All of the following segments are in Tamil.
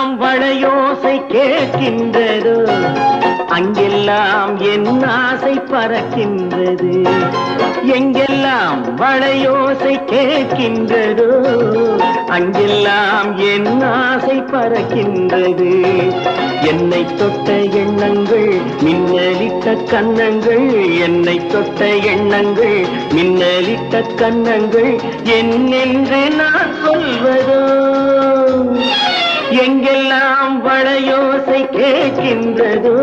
எங்கெல்லாம் வளையோசை கேட்கின்றதோ அங்கெல்லாம் என் ஆசை பறக்கின்றது. எங்கெல்லாம் வளையோசை கேட்கின்றதோ அங்கெல்லாம் என் ஆசை பறக்கின்றது. என்னை தொட்ட எண்ணங்கள் மின்னலிட்ட கன்னங்கள், என்னை தொட்ட எண்ணங்கள் மின்னலிட்ட கன்னங்கள் என்னென்று நான் சொல்வதோ. எங்கெல்லாம் வளையோசை கேட்கின்றதோ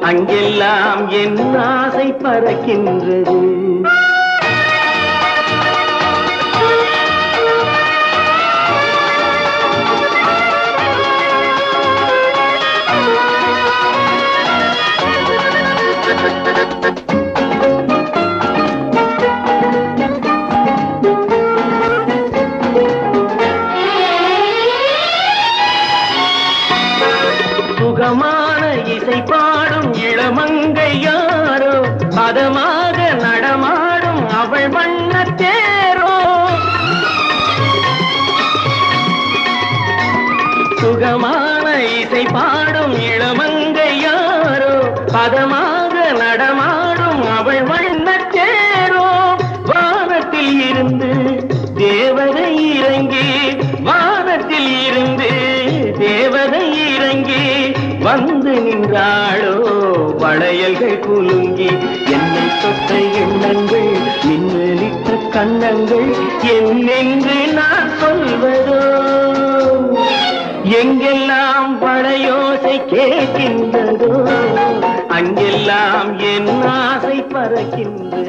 அங்கெல்லாம் என் ஆசை பறக்கின்றது. சுகமான இசை பாடும் இளமங்கை யாரோ, பதமாக நடமாடும் அவள் வண்ண தேரோ. சுகமான இசை பாடும் இளமங்கை யாரோ, பதமாக நடமாடும் அவள் வண்ண தேரோ. வானத்தில் இருந்து தேவதை இறங்கி, வானத்தில் இருந்து தேவதை இறங்கி வந்து நின்றாளோ வளையல்கள் குலுங்கி. என்னை தொட்ட எண்ணங்கள் மின்னலிட்ட கன்னங்கள் என்னென்று நான் சொல்வதோ. எங்கெல்லாம் வளையோசை கேட்கின்றதோ அங்கெல்லாம் என் ஆசை பறக்கின்றது.